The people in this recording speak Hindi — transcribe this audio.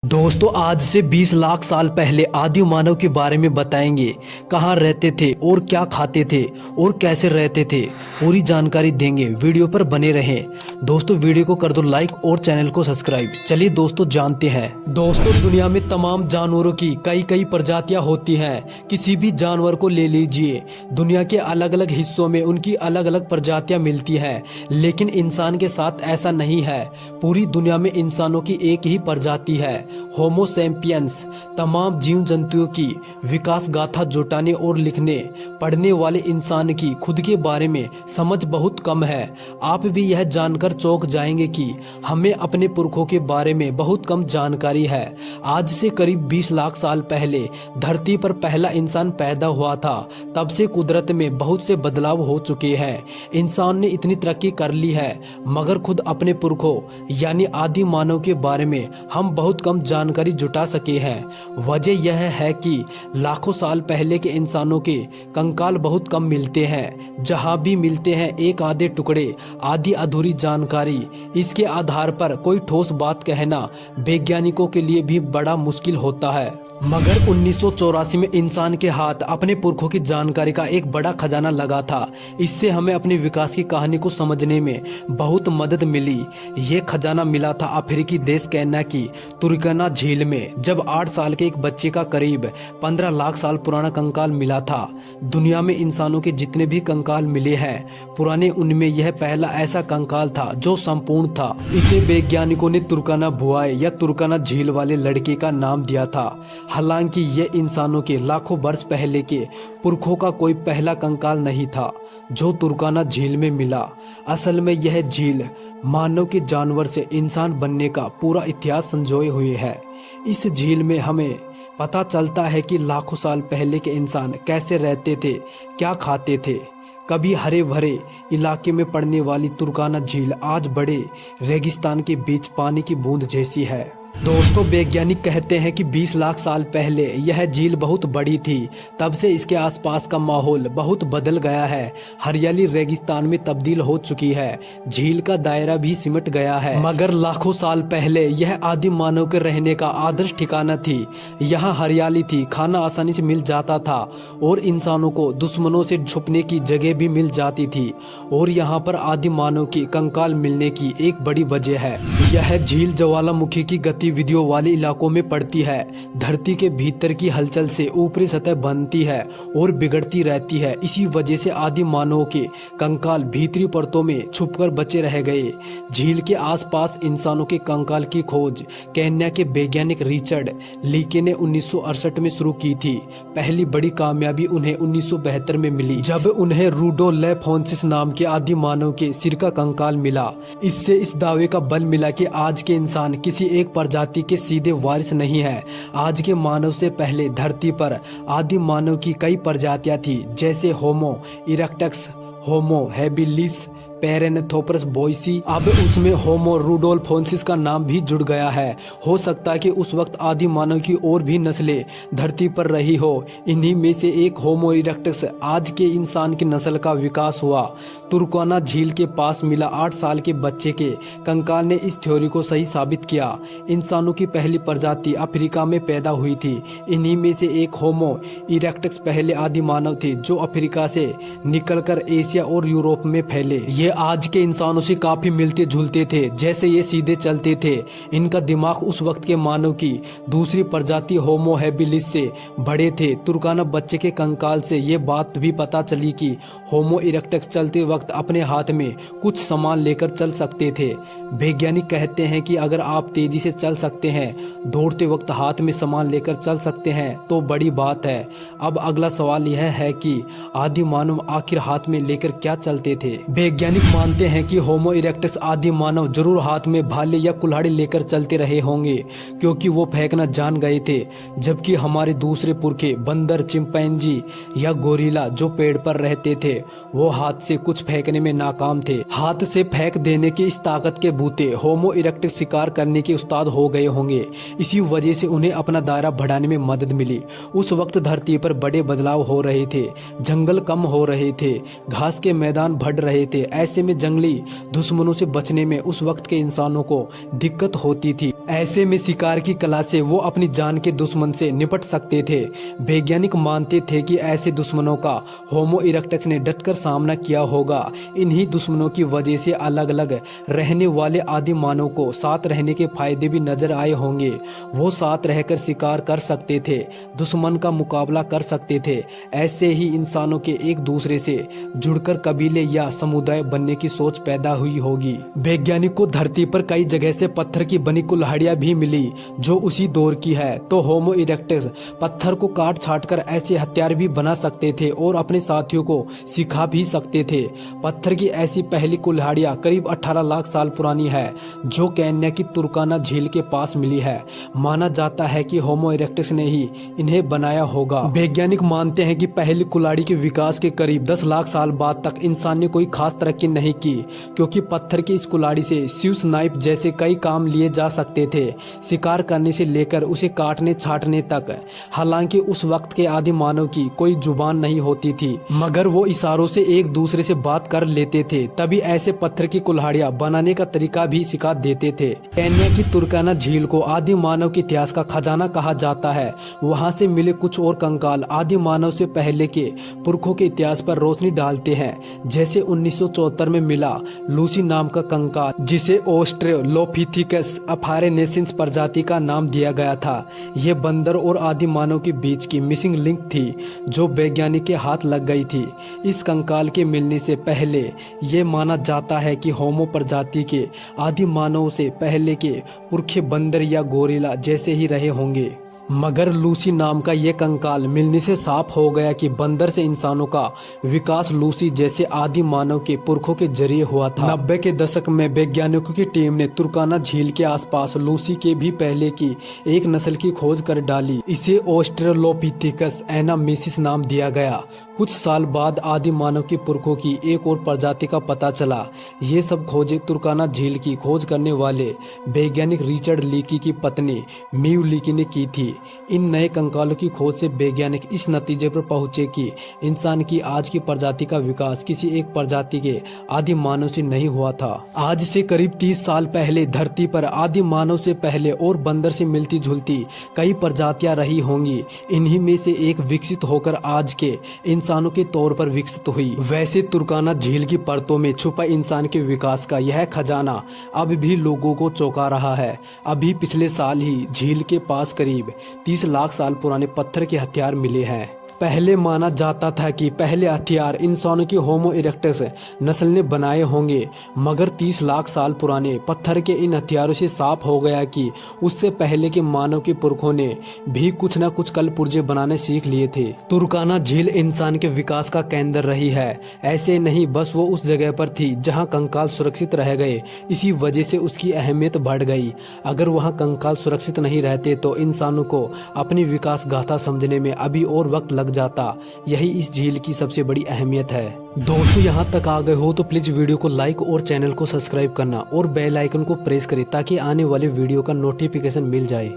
दोस्तों आज से 20 लाख साल पहले आदि मानव के बारे में बताएंगे। कहाँ रहते थे और क्या खाते थे और कैसे रहते थे, पूरी जानकारी देंगे। वीडियो पर बने रहें। दोस्तों वीडियो को कर दो लाइक और चैनल को सब्सक्राइब। चलिए दोस्तों जानते हैं। दोस्तों दुनिया में तमाम जानवरों की कई कई प्रजातियां होती हैं। किसी भी जानवर को ले लीजिए, दुनिया के अलग अलग हिस्सों में उनकी अलग अलग प्रजातियां मिलती हैं, लेकिन इंसान के साथ ऐसा नहीं है। पूरी दुनिया में इंसानों की एक ही प्रजाति है, होमो सैपियंस। तमाम जीव जंतुओं की विकास गाथा जुटाने और लिखने पढ़ने वाले इंसान की खुद के बारे में समझ बहुत कम है। आप भी यह जानकर चौंक जाएंगे कि हमें अपने पुरखों के बारे में बहुत कम जानकारी है। आज से करीब 20 लाख साल पहले धरती पर पहला इंसान पैदा हुआ था। तब से कुदरत में बहुत से बदलाव हो चुके हैं। इंसान ने इतनी तरक्की कर ली है, मगर खुद अपने पुरखों यानी आदि मानव के बारे में हम बहुत कम जानकारी जुटा सके हैं। वजह यह है कि लाखों साल पहले के इंसानों के कंकाल बहुत कम मिलते हैं। जहां भी मिलते हैं एक आधे टुकड़े, आधी अधूरी जानकारी। इसके आधार पर कोई ठोस बात कहना वैज्ञानिकों के लिए भी बड़ा मुश्किल होता है। मगर 1984 में इंसान के हाथ अपने पुरखों की जानकारी का एक बड़ा खजाना लगा था। इससे हमें अपने विकास की कहानी को समझने में बहुत मदद मिली। ये खजाना मिला था अफ्रीकी देश केन्या की तुर्कना झील में, जब 8 साल के एक बच्चे का करीब 15 लाख साल पुराना कंकाल मिला था। दुनिया में इंसानों के जितने भी कंकाल मिले हैं पुराने, उनमें यह पहला ऐसा कंकाल था जो संपूर्ण था। इसे वैज्ञानिकों ने तुर्कना भुआय या तुर्कना झील वाले लड़के का नाम दिया था। हालांकि यह इंसानों के लाखों वर्ष पहले के पुरखों का कोई पहला कंकाल नहीं था जो तुर्कना झील में मिला। असल में यह झील मानव के जानवर से इंसान बनने का पूरा इतिहास संजोए हुए है। इस झील में हमें पता चलता है कि लाखों साल पहले के इंसान कैसे रहते थे, क्या खाते थे। कभी हरे भरे इलाके में पड़ने वाली तुर्कना झील आज बड़े रेगिस्तान के बीच पानी की बूंद जैसी है। दोस्तों वैज्ञानिक कहते हैं कि 20 लाख साल पहले यह झील बहुत बड़ी थी। तब से इसके आसपास का माहौल बहुत बदल गया है। हरियाली रेगिस्तान में तब्दील हो चुकी है, झील का दायरा भी सिमट गया है। मगर लाखों साल पहले यह आदिम मानव के रहने का आदर्श ठिकाना थी। यहाँ हरियाली थी, खाना आसानी से मिल जाता था और इंसानों को दुश्मनों से छुपने की जगह भी मिल जाती थी। और यहाँ पर आदिम मानव की कंकाल मिलने की एक बड़ी वजह है, यह झील ज्वालामुखी की गतिविधियों वाले इलाकों में पड़ती है। धरती के भीतर की हलचल से ऊपरी सतह बनती है और बिगड़ती रहती है। इसी वजह से आदि मानवों के कंकाल भीतरी परतों में छुपकर बचे रह गए। झील के आसपास इंसानों के कंकाल की खोज केन्या के वैज्ञानिक रिचर्ड लीके ने 1968 में शुरू की थी। पहली बड़ी कामयाबी उन्हें 1972 में मिली, जब उन्हें रूडोलेफोन्सिस नाम के आदि मानव के सिर का कंकाल मिला। इससे इस दावे का बल मिला कि आज के इंसान किसी एक प्रजाति के सीधे वारिस नहीं है। आज के मानव से पहले धरती पर आदि मानव की कई प्रजातियां थी, जैसे होमो इरेक्टस, होमो हैबिलिस, पैरेंथोपरस बोइसी। अब उसमें होमो रूडोल्फोन्सिस का नाम भी जुड़ गया है। हो सकता है कि उस वक्त आदि मानव की और भी नस्लें धरती पर रही हो। इन्हीं में से एक होमो इरेक्टस आज के इंसान की नस्ल का विकास हुआ। तुर्कना झील के पास मिला 8 साल के बच्चे के कंकाल ने इस थ्योरी को सही साबित किया। इंसानों की पहली प्रजाति अफ्रीका में पैदा हुई थी। इन्हीं में से एक होमो इरेक्टस पहले आदि मानव थे जो अफ्रीका से निकलकर एशिया और यूरोप में फैले। ये आज के इंसानों से काफी मिलते जुलते थे, जैसे ये सीधे चलते थे। इनका दिमाग उस वक्त के मानव की दूसरी प्रजाति होमो हैबिलिस से बड़े थे। तुर्कना बच्चे के कंकाल से ये बात भी पता चली कि होमो इरेक्टस चलते वक्त अपने हाथ में कुछ सामान लेकर चल सकते थे। वैज्ञानिक कहते हैं कि अगर आप तेजी से चल सकते हैं, दौड़ते वक्त हाथ में सामान लेकर चल सकते हैं, तो बड़ी बात है। अब अगला सवाल यह है कि आदि मानव आखिर हाथ में लेकर क्या चलते थे। वैज्ञानिक मानते हैं कि होमो इरेक्टस आदि मानव जरूर हाथ में भाले या कुल्हाड़ी लेकर चलते रहे होंगे, क्योंकि वो फेंकना जान गए थे। जबकि हमारे दूसरे पुरखे बंदर, चिंपैंजी या गोरिल्ला जो पेड़ पर रहते थे, वो हाथ से कुछ फेंकने में नाकाम थे। हाथ से फेंक देने की इस ताकत के बूते होमो इरेक्टस शिकार करने के उस्ताद हो गए होंगे। इसी वजह से उन्हें अपना दायरा बढ़ाने में मदद मिली। उस वक्त धरती पर बड़े बदलाव हो रहे थे, जंगल कम हो रहे थे, घास के मैदान बढ़ रहे थे। ऐसे में जंगली दुश्मनों से बचने में उस वक्त के इंसानों को दिक्कत होती थी। ऐसे में शिकार की कला से वो अपनी जान के दुश्मन से निपट सकते थे। वैज्ञानिक मानते थे कि ऐसे दुश्मनों का होमो इरेक्टस ने डटकर सामना किया होगा। इन्हीं दुश्मनों की वजह से अलग अलग रहने वाले आदि मानव को साथ रहने के फायदे भी नजर आए होंगे। वो साथ रहकर शिकार कर सकते थे, दुश्मन का मुकाबला कर सकते थे। ऐसे ही इंसानों के एक दूसरे से जुड़कर कबीले या समुदाय बनने की सोच पैदा हुई होगी। वैज्ञानिक को धरती पर कई जगह से पत्थर की बनी कुल्हाड़ियां भी मिली जो उसी दौर की है। तो होमो इरेक्टस पत्थर को काट छाट कर ऐसे हथियार भी बना सकते थे और अपने साथियों को सिखा भी सकते थे। पत्थर की ऐसी पहली कुल्हाड़ियां करीब 18 लाख साल पुरानी है, जो केन्या की तुर्काना झील के पास मिली है। माना जाता है कि होमो इरेक्टस ने ही इन्हें बनाया होगा। वैज्ञानिक मानते हैं कि पहली कुल्हाड़ी के विकास के करीब 10 लाख साल बाद तक इंसान ने कोई खास तरक्की नहीं की, क्योंकि पत्थर की इस कुल्हाड़ी से स्विस नाइफ जैसे कई काम लिए जा सकते थे, शिकार करने से लेकर उसे काटने छाटने तक। हालांकि उस वक्त के आदि मानव की कोई जुबान नहीं होती थी, मगर वो इशारों से एक दूसरे से बात कर लेते थे। तभी ऐसे पत्थर की कुल्हाड़ियां बनाने का तरीका भी सिखा देते थे। केन्या की तुर्काना झील को आदि मानव के इतिहास का खजाना कहा जाता है। वहां से मिले कुछ और कंकाल आदि मानव से पहले के पुरखों के इतिहास पर रोशनी डालते हैं। जैसे 1974 में मिला लूसी नाम का कंकाल, जिसे ऑस्ट्रेलोपिथेकस अफारेनेसिस प्रजाति का नाम दिया गया था। यह बंदर और आदि मानव के बीच की मिसिंग लिंक थी, जो वैज्ञानिक के हाथ लग गई थी। इस कंकाल के मिलने से पहले ये माना जाता है कि होमो प्रजाति के आदि मानव से पहले के पुरखे बंदर या गोरिल्ला जैसे ही रहे होंगे। मगर लूसी नाम का ये कंकाल मिलने से साफ हो गया कि बंदर से इंसानों का विकास लूसी जैसे आदि मानव के पुरखों के जरिए हुआ था। 90 के दशक में वैज्ञानिकों की टीम ने तुर्काना झील के आसपास लूसी के भी पहले की एक नस्ल की खोज कर डाली। इसे ऑस्ट्रेलोपिथेकस एनामेसिस नाम दिया गया। कुछ साल बाद आदि मानव के पुरखों की एक और प्रजाति का पता चला। ये सब खोजें तुर्काना झील की खोज करने वाले वैज्ञानिक रिचर्ड लीकी की पत्नी मीव लीकी ने की थी। इन नए कंकालों की खोज से वैज्ञानिक इस नतीजे पर पहुंचे कि इंसान की आज की प्रजाति का विकास किसी एक प्रजाति के आदि मानव से नहीं हुआ था। आज से करीब 30 साल पहले धरती पर आदि मानव से पहले और बंदर से मिलती जुलती कई प्रजातियां रही होंगी। इन्हीं में से एक विकसित होकर आज के इंसानों के तौर पर विकसित हुई। वैसे तुर्काना झील की परतों में छुपा इंसान के विकास का यह खजाना अब भी लोगों को चौंका रहा है। अभी पिछले साल ही झील के पास करीब 30 लाख साल पुराने पत्थर के हथियार मिले हैं। पहले माना जाता था कि पहले हथियार इंसानों की होमो इरेक्टस नस्ल ने बनाए होंगे, मगर 30 लाख साल पुराने पत्थर के इन हथियारों से साफ हो गया कि उससे पहले के मानव के पुरखों ने भी कुछ न कुछ कल पुर्जे बनाने सीख लिए थे। तुर्काना झील इंसान के विकास का केंद्र रही है। ऐसे नहीं बस वो उस जगह पर थी जहाँ कंकाल सुरक्षित रह गए, इसी वजह से उसकी अहमियत बढ़ गई। अगर वहाँ कंकाल सुरक्षित नहीं रहते तो इंसानों को अपनी विकास गाथा समझने में अभी और वक्त लग जाता। यही इस झील की सबसे बड़ी अहमियत है। दोस्तों, यहाँ तक आ गए हो तो प्लीज वीडियो को लाइक और चैनल को सब्सक्राइब करना और बेल आइकन को प्रेस करें ताकि आने वाले वीडियो का नोटिफिकेशन मिल जाए।